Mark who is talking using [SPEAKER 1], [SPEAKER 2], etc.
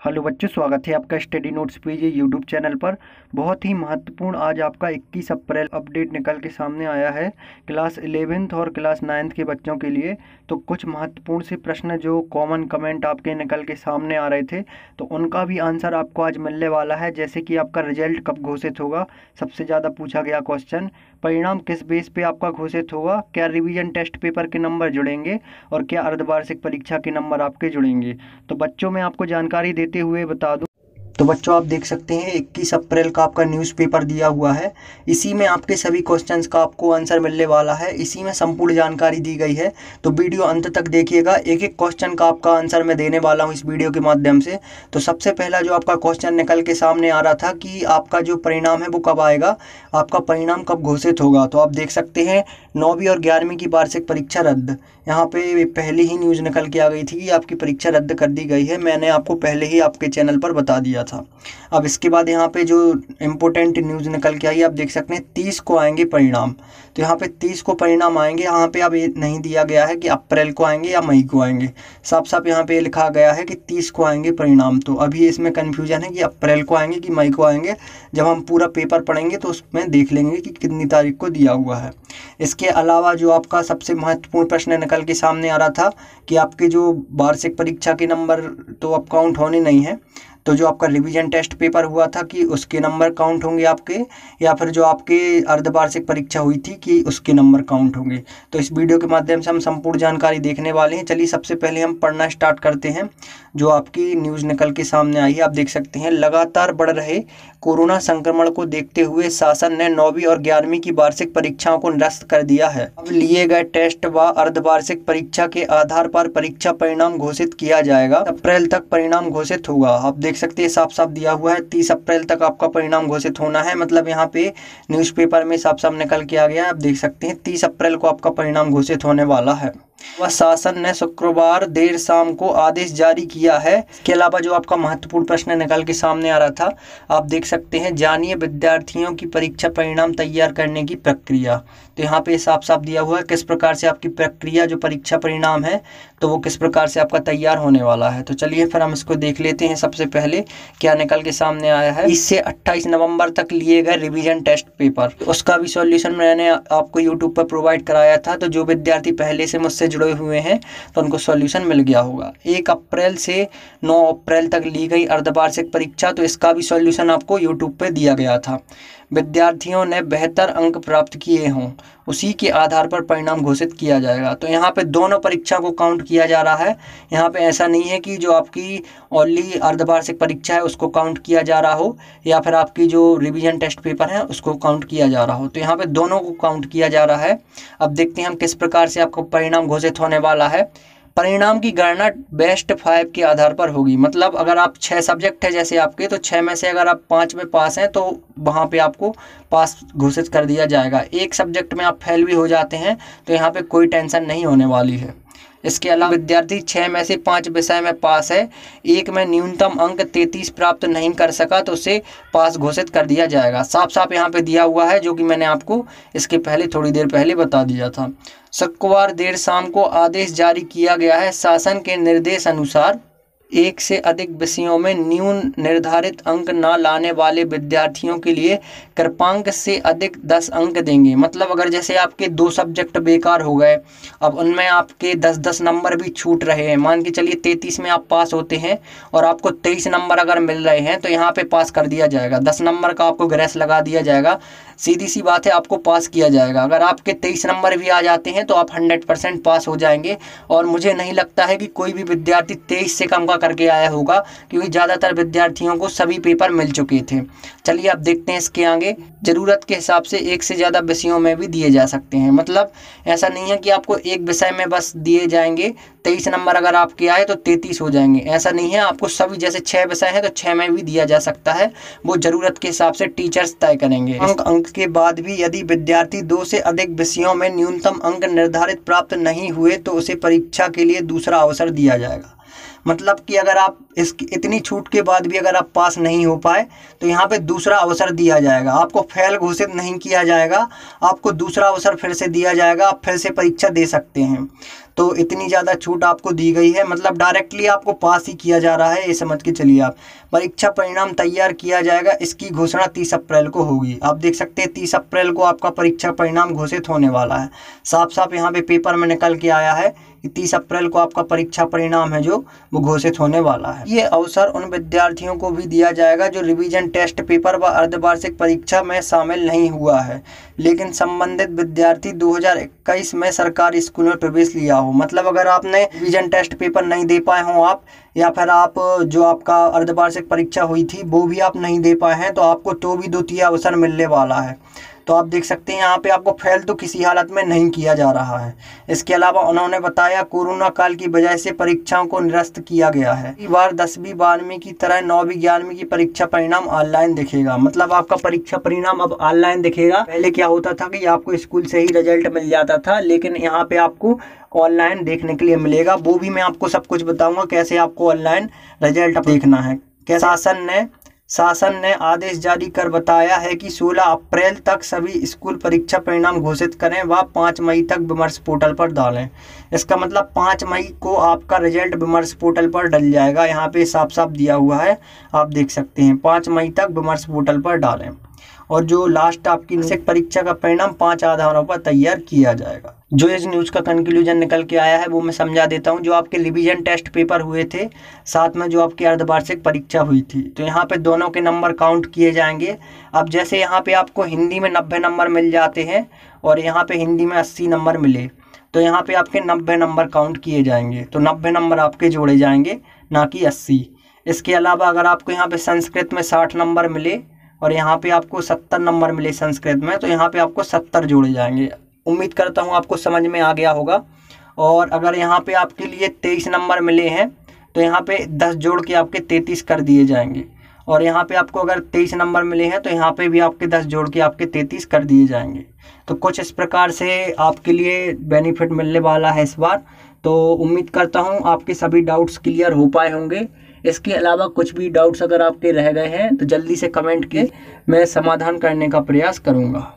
[SPEAKER 1] Hello बच्चों, स्वागत है आपका study notes page YouTube channel पर। बहुत ही महत्वपूर्ण आज आपका 21 अप्रैल अपडेट निकल के सामने आया है क्लास 11th और क्लास 9th के बच्चों के लिए। तो कुछ महत्वपूर्ण से प्रश्न जो कॉमन कमेंट आपके निकल के सामने आ रहे थे, तो उनका भी आंसर आपको आज मिलने वाला है। जैसे कि आपका रिजल्ट कब घोषित होगा, सबसे ज़्यादा पूछा गया क्वेश्चन। परिणाम किस बेस पे आपका घोषित होगा, क्या रिवीजन टेस्ट पेपर के नंबर जुड़ेंगे और क्या अर्धवार्षिक परीक्षा के नंबर आपके जुड़ेंगे। तो बच्चों मैं आपको जानकारी देते हुए बता दूं, तो बच्चों आप देख सकते हैं 21 अप्रैल का आपका न्यूज़पेपर दिया हुआ है। इसी में आपके सभी क्वेश्चंस का आपको आंसर मिलने वाला है। इसी में संपूर्ण जानकारी दी गई है, तो वीडियो अंत तक देखिएगा। एक एक क्वेश्चन का आपका आंसर मैं देने वाला हूं इस वीडियो के माध्यम से। तो सबसे पहला जो आपका क्वेश्चन निकल के सामने आ रहा था कि आपका जो परिणाम है वो कब आएगा, आपका परिणाम कब घोषित होगा। तो आप देख सकते हैं 9वीं और 11वीं की वार्षिक परीक्षा रद्द। यहाँ पे पहले ही न्यूज़ निकल के आ गई थी कि आपकी परीक्षा रद्द कर दी गई है। मैंने आपको पहले ही आपके चैनल पर बता दिया था। अब इसके बाद यहाँ पे जो इम्पोर्टेंट न्यूज़ निकल के आई, आप देख सकते हैं 30 को आएंगे परिणाम। तो यहाँ पे 30 को परिणाम आएंगे। यहाँ पे अब ये नहीं दिया गया है कि अप्रैल को आएंगे या मई को आएंगे, साफ साफ यहाँ पे लिखा गया है कि 30 को आएंगे परिणाम। तो अभी इसमें कन्फ्यूजन है कि अप्रैल को आएंगे कि मई को आएंगे। जब हम पूरा पेपर पढ़ेंगे तो उसमें देख लेंगे कि कितनी तारीख को दिया हुआ है। इसके अलावा जो आपका सबसे महत्वपूर्ण प्रश्न निकल के सामने आ रहा था कि आपके जो वार्षिक परीक्षा के नंबर तो अब काउंट होने नहीं है, तो जो आपका रिवीजन टेस्ट पेपर हुआ था कि उसके नंबर काउंट होंगे आपके, या फिर जो आपके अर्धवार्षिक परीक्षा हुई थी कि उसके नंबर काउंट होंगे। तो इस वीडियो के माध्यम से हम संपूर्ण जानकारी देखने वाले हैं। चलिए सबसे पहले हम पढ़ना स्टार्ट करते हैं। जो आपकी न्यूज़ निकल के सामने आई है, आप देख सकते हैं लगातार बढ़ रहे कोरोना संक्रमण को देखते हुए शासन ने 9वीं और 11वीं की वार्षिक परीक्षाओं को निरस्त कर दिया है। अब लिए गए टेस्ट व अर्धवार्षिक परीक्षा के आधार पर परीक्षा परिणाम घोषित किया जाएगा। अप्रैल तक परिणाम घोषित होगा। आप देख सकते हैं साफ साफ दिया हुआ है 30 अप्रैल तक आपका परिणाम घोषित होना है। मतलब यहाँ पे न्यूज़पेपर में साफ साफ निकल के आ गया है। आप देख सकते हैं 30 अप्रैल को आपका परिणाम घोषित होने वाला है। वह शासन ने शुक्रवार देर शाम को आदेश जारी किया है। इसके अलावा जो आपका महत्वपूर्ण प्रश्न निकल के सामने आ रहा था, आप देख सकते हैं जानिए विद्यार्थियों की परीक्षा परिणाम तैयार करने की प्रक्रिया। तो यहाँ पे साफ साफ दिया हुआ है किस प्रकार से आपकी प्रक्रिया जो परीक्षा परिणाम है तो वो किस प्रकार से आपका तैयार होने वाला है। तो चलिए फिर हम इसको देख लेते हैं। सबसे पहले क्या निकल के सामने आया है, 20 से 28 नवंबर तक लिए गए रिवीजन टेस्ट पेपर, उसका भी सॉल्यूशन मैंने आपको यूट्यूब पर प्रोवाइड कराया था। तो जो विद्यार्थी पहले से मुझसे जुड़े हुए हैं तो उनको सॉल्यूशन मिल गया होगा। 1 अप्रैल से 9 अप्रैल तक ली गई अर्धवार्षिक परीक्षा, तो इसका भी सॉल्यूशन आपको यूट्यूब पे दिया गया था। विद्यार्थियों ने बेहतर अंक प्राप्त किए हों, उसी के आधार पर परिणाम घोषित किया जाएगा। तो यहाँ पे दोनों परीक्षा को काउंट किया जा रहा है। यहाँ पे ऐसा नहीं है कि जो आपकी ओनली अर्धवार्षिक परीक्षा है उसको काउंट किया जा रहा हो या फिर आपकी जो रिवीजन टेस्ट पेपर है उसको काउंट किया जा रहा हो। तो यहाँ पे दोनों को काउंट किया जा रहा है। अब देखते हैं हम किस प्रकार से आपको परिणाम घोषित होने वाला है। परिणाम की गणना बेस्ट 5 के आधार पर होगी। मतलब अगर आप 6 सब्जेक्ट है जैसे आपके, तो 6 में से अगर आप 5 में पास हैं तो वहाँ पे आपको पास घोषित कर दिया जाएगा। एक सब्जेक्ट में आप फेल भी हो जाते हैं तो यहाँ पे कोई टेंशन नहीं होने वाली है। इसके अलावा विद्यार्थी 6 में से 5 विषय में पास है, एक में न्यूनतम अंक 33 प्राप्त नहीं कर सका तो उसे पास घोषित कर दिया जाएगा। साफ साफ यहाँ पे दिया हुआ है, जो कि मैंने आपको इसके पहले थोड़ी देर पहले बता दिया था। शुक्रवार देर शाम को आदेश जारी किया गया है। शासन के निर्देश अनुसार 1 से अधिक विषयों में न्यून निर्धारित अंक न लाने वाले विद्यार्थियों के लिए कृपांक से अधिक 10 अंक देंगे। मतलब अगर जैसे आपके 2 सब्जेक्ट बेकार हो गए, अब उनमें आपके 10-10 नंबर भी छूट रहे हैं। मान के चलिए 33 में आप पास होते हैं और आपको 23 नंबर अगर मिल रहे हैं तो यहाँ पे पास कर दिया जाएगा। 10 नंबर का आपको ग्रेस लगा दिया जाएगा। सीधी सी बात है, आपको पास किया जाएगा। अगर आपके 23 नंबर भी आ जाते हैं तो आप 100% पास हो जाएंगे। और मुझे नहीं लगता है कि कोई भी विद्यार्थी 23 से कम का करके आया होगा, क्योंकि ज़्यादातर विद्यार्थियों को सभी पेपर मिल चुके थे। चलिए अब देखते हैं इसके आगे। ज़रूरत के हिसाब से 1 से ज़्यादा विषयों में भी दिए जा सकते हैं। मतलब ऐसा नहीं है कि आपको एक विषय में बस दिए जाएंगे, 23 नंबर अगर आपके आए तो 33 हो जाएंगे, ऐसा नहीं है। आपको सभी, जैसे 6 विषय हैं तो 6 में भी दिया जा सकता है। वो ज़रूरत के हिसाब से टीचर्स तय करेंगे। अंक के बाद भी यदि विद्यार्थी 2 से अधिक विषयों में न्यूनतम अंक निर्धारित प्राप्त नहीं हुए तो उसे परीक्षा के लिए दूसरा अवसर दिया जाएगा। मतलब कि अगर आप इसकी इतनी छूट के बाद भी अगर आप पास नहीं हो पाए तो यहाँ पे दूसरा अवसर दिया जाएगा। आपको फेल घोषित नहीं किया जाएगा, आपको दूसरा अवसर फिर से दिया जाएगा, आप फिर से परीक्षा दे सकते हैं। तो इतनी ज़्यादा छूट आपको दी गई है, मतलब डायरेक्टली आपको पास ही किया जा रहा है, ये समझ के चलिए आप। परीक्षा परिणाम तैयार किया जाएगा, इसकी घोषणा 30 अप्रैल को होगी। आप देख सकते हैं 30 अप्रैल को आपका परीक्षा परिणाम घोषित होने वाला है। साफ साफ यहाँ पे पेपर में निकल के आया है कि 30 अप्रैल को आपका परीक्षा परिणाम है जो वो घोषित होने वाला है। ये अवसर उन विद्यार्थियों को भी दिया जाएगा जो रिवीजन टेस्ट पेपर व अर्धवार्षिक परीक्षा में शामिल नहीं हुआ है, लेकिन संबंधित विद्यार्थी 2021 में सरकारी स्कूल में प्रवेश लिया हो। मतलब अगर आपने रिवीजन टेस्ट पेपर नहीं दे पाए हों आप, या फिर आप जो आपका अर्धवार्षिक परीक्षा हुई थी वो भी आप नहीं दे पाए हैं, तो आपको तो भी द्वितीय अवसर मिलने वाला है। तो आप देख सकते हैं यहाँ पे आपको फेल तो किसी हालत में नहीं किया जा रहा है। इसके अलावा उन्होंने बताया कोरोना काल की वजह से परीक्षाओं को निरस्त किया गया है। इस बार 10वीं 12वीं की तरह 9वीं 11वीं की परीक्षा परिणाम ऑनलाइन दिखेगा। मतलब आपका परीक्षा परिणाम अब ऑनलाइन दिखेगा। पहले क्या होता था कि आपको स्कूल से ही रिजल्ट मिल जाता था, लेकिन यहाँ पे आपको ऑनलाइन देखने के लिए मिलेगा। वो भी मैं आपको सब कुछ बताऊंगा कैसे आपको ऑनलाइन रिजल्ट देखना है। शासन ने आदेश जारी कर बताया है कि 16 अप्रैल तक सभी स्कूल परीक्षा परिणाम घोषित करें व 5 मई तक विमर्श पोर्टल पर डालें। इसका मतलब 5 मई को आपका रिजल्ट विमर्श पोर्टल पर डल जाएगा। यहाँ पे साफ साफ दिया हुआ है, आप देख सकते हैं 5 मई तक विमर्श पोर्टल पर डालें। और जो लास्ट आपकी परीक्षा का परिणाम 5 आधारों पर तैयार किया जाएगा। जो इस न्यूज़ का कंक्लूजन निकल के आया है वो मैं समझा देता हूँ। जो आपके रिवीजन टेस्ट पेपर हुए थे, साथ में जो आपकी अर्धवार्षिक परीक्षा हुई थी, तो यहाँ पे दोनों के नंबर काउंट किए जाएंगे। अब जैसे यहाँ पे आपको हिंदी में 90 नंबर मिल जाते हैं और यहाँ पे हिंदी में 80 नंबर मिले, तो यहाँ पे आपके 90 नंबर काउंट किए जाएंगे। तो 90 नंबर आपके जोड़े जाएंगे, ना कि 80। इसके अलावा अगर आपको यहाँ पे संस्कृत में 60 नंबर मिले और यहाँ पे आपको 70 नंबर मिले संस्कृत में, तो यहाँ पे आपको 70 जोड़े जाएंगे। उम्मीद करता हूँ आपको समझ में आ गया होगा। और अगर यहाँ पे आपके लिए 23 नंबर मिले हैं तो यहाँ पे 10 जोड़ के आपके 33 कर दिए जाएंगे। और यहाँ पे आपको अगर 23 नंबर मिले हैं तो यहाँ पे भी आपके 10 जोड़ के आपके 33 कर दिए जाएंगे। तो कुछ इस प्रकार से आपके लिए बेनिफिट मिलने वाला है इस बार। तो उम्मीद करता हूँ आपके सभी डाउट्स क्लियर हो पाए होंगे। इसके अलावा कुछ भी डाउट्स अगर आपके रह गए हैं तो जल्दी से कमेंट किए, मैं समाधान करने का प्रयास करूँगा।